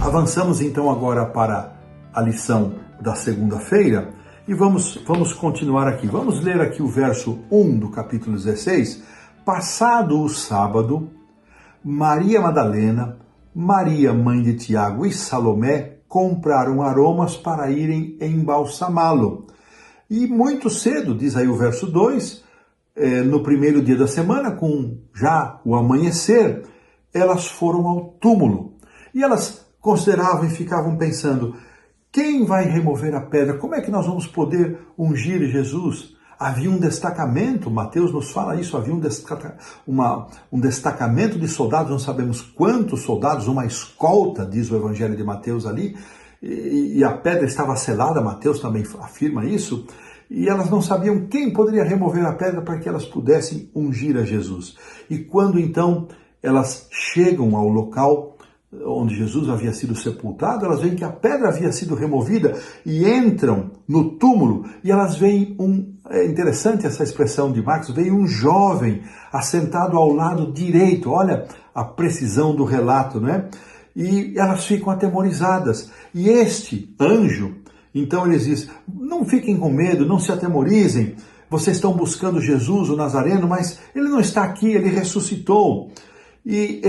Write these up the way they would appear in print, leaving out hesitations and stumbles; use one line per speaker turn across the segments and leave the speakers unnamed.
Avançamos então agora para a lição da segunda-feira e vamos continuar aqui. Vamos ler aqui o verso 1 do capítulo 16. Passado o sábado, Maria Madalena, Maria, mãe de Tiago e Salomé compraram aromas para irem embalsamá-lo. E muito cedo, diz aí o verso 2, no primeiro dia da semana, com já o amanhecer, elas foram ao túmulo. E elas consideravam e ficavam pensando, quem vai remover a pedra? Como é que nós vamos poder ungir Jesus? Havia um destacamento, Mateus nos fala isso, havia um destacamento de soldados, não sabemos quantos soldados, uma escolta, diz o Evangelho de Mateus ali, e a pedra estava selada, Mateus também afirma isso, e elas não sabiam quem poderia remover a pedra para que elas pudessem ungir a Jesus. E quando então elas chegam ao local onde Jesus havia sido sepultado, elas veem que a pedra havia sido removida e entram no túmulo e elas veem é interessante essa expressão de Marcos, veio um jovem assentado ao lado direito, olha a precisão do relato, não é? E elas ficam atemorizadas. E este anjo, então eles dizem, não fiquem com medo, não se atemorizem, vocês estão buscando Jesus, o Nazareno, mas ele não está aqui, ele ressuscitou. E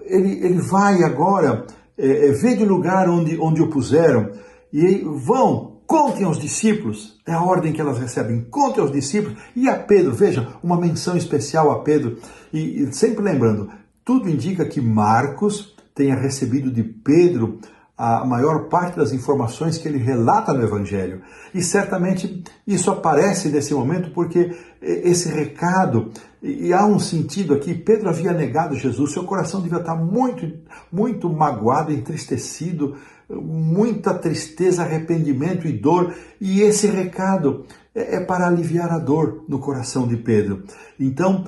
ele vai agora ver de lugar onde o puseram e vão, contem aos discípulos, é a ordem que elas recebem, contem aos discípulos e a Pedro, veja, uma menção especial a Pedro, e sempre lembrando, tudo indica que Marcos tenha recebido de Pedro a maior parte das informações que ele relata no Evangelho. E certamente isso aparece nesse momento porque esse recado, e há um sentido aqui, Pedro havia negado Jesus, seu coração devia estar muito, muito magoado, entristecido, muita tristeza, arrependimento e dor, e esse recado é para aliviar a dor no coração de Pedro. Então,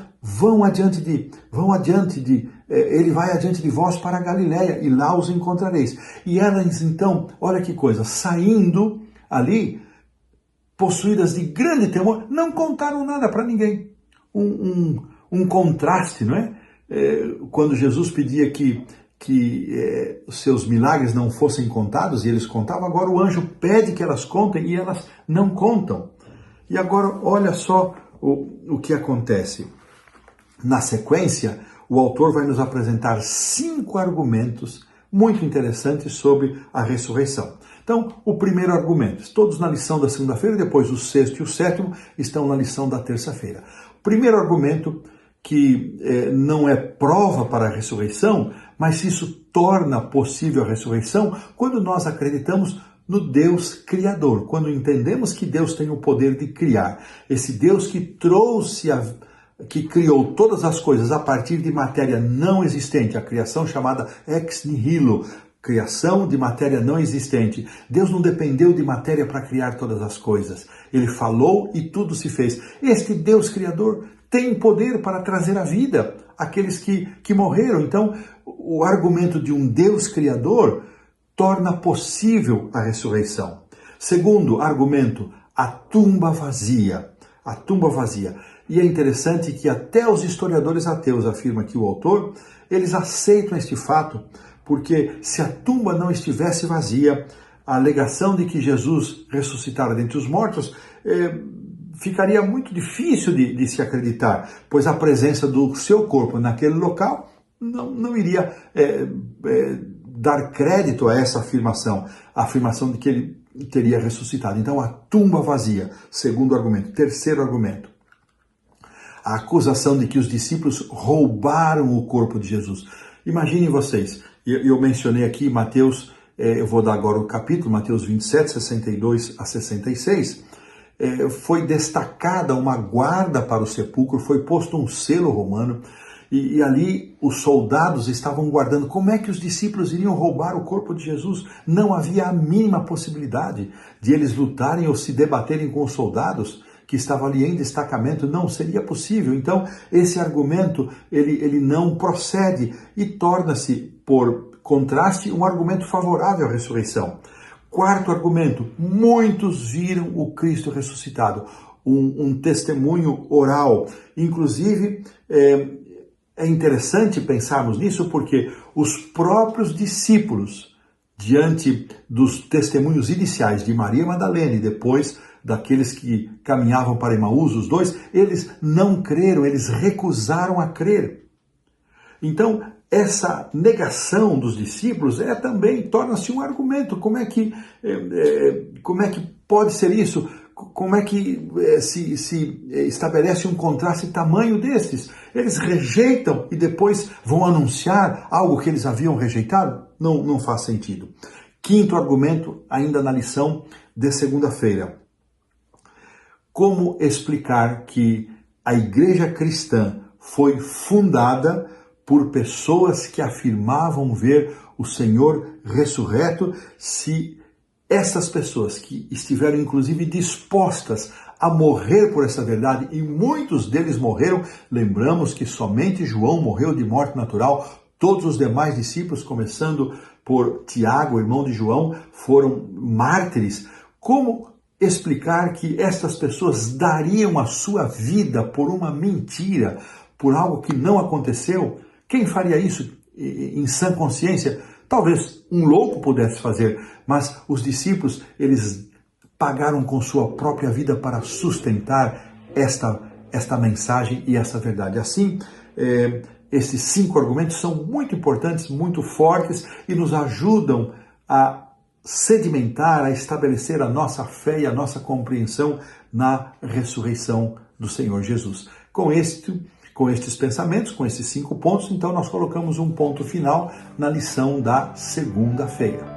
ele vai adiante de vós para a Galileia, e lá os encontrareis. E elas então, olha que coisa, saindo ali, possuídas de grande temor, não contaram nada para ninguém. Um contraste, não é? Quando Jesus pedia que os seus milagres não fossem contados, e eles contavam, agora o anjo pede que elas contem, e elas não contam. E agora, olha só o que acontece. Na sequência, o autor vai nos apresentar 5 argumentos muito interessantes sobre a ressurreição. Então, o primeiro argumento, todos na lição da segunda-feira, depois o 6º e o 7º estão na lição da terça-feira. O primeiro argumento, que não é prova para a ressurreição, mas isso torna possível a ressurreição quando nós acreditamos no Deus Criador, quando entendemos que Deus tem o poder de criar. Esse Deus que que criou todas as coisas a partir de matéria não existente, a criação chamada ex nihilo, criação de matéria não existente. Deus não dependeu de matéria para criar todas as coisas. Ele falou e tudo se fez. Este Deus Criador tem poder para trazer a vida àqueles que morreram. Então, o argumento de um Deus Criador torna possível a ressurreição. Segundo argumento, a tumba vazia. A tumba vazia. E é interessante que até os historiadores ateus, afirma aqui o autor, eles aceitam este fato, porque se a tumba não estivesse vazia, a alegação de que Jesus ressuscitara dentre os mortos ficaria muito difícil de se acreditar, pois a presença do seu corpo naquele local não iria dar crédito a essa afirmação, a afirmação de que ele teria ressuscitado. Então, a tumba vazia, segundo argumento. Terceiro argumento, a acusação de que os discípulos roubaram o corpo de Jesus. Imaginem vocês, eu mencionei aqui Mateus, eu vou dar agora o capítulo, Mateus 27, 62 a 66, foi destacada uma guarda para o sepulcro, foi posto um selo romano, e ali os soldados estavam guardando. Como é que os discípulos iriam roubar o corpo de Jesus? Não havia a mínima possibilidade de eles lutarem ou se debaterem com os soldados que estavam ali em destacamento, não seria possível. Então, esse argumento, ele não procede e torna-se, por contraste, um argumento favorável à ressurreição. Quarto argumento, muitos viram o Cristo ressuscitado, um testemunho oral. Inclusive, é interessante pensarmos nisso porque os próprios discípulos diante dos testemunhos iniciais de Maria Madalena e depois daqueles que caminhavam para Emaús, os dois, eles não creram, eles recusaram a crer. Então, essa negação dos discípulos também torna-se um argumento. Como é que pode ser isso? Como é que se estabelece um contraste tamanho destes? Eles rejeitam e depois vão anunciar algo que eles haviam rejeitado? Não faz sentido. Quinto argumento, ainda na lição de segunda-feira. Como explicar que a igreja cristã foi fundada por pessoas que afirmavam ver o Senhor ressurreto, se essas pessoas que estiveram inclusive dispostas a morrer por essa verdade, e muitos deles morreram, lembramos que somente João morreu de morte natural, todos os demais discípulos, começando por Tiago, irmão de João, foram mártires. Como explicar que estas pessoas dariam a sua vida por uma mentira, por algo que não aconteceu? Quem faria isso em sã consciência? Talvez um louco pudesse fazer, mas os discípulos, eles pagaram com sua própria vida para sustentar esta mensagem e essa verdade. Assim, esses 5 argumentos são muito importantes, muito fortes e nos ajudam a sedimentar, a estabelecer a nossa fé e a nossa compreensão na ressurreição do Senhor Jesus. Com estes pensamentos, com esses 5 pontos, então nós colocamos um ponto final na lição da segunda-feira.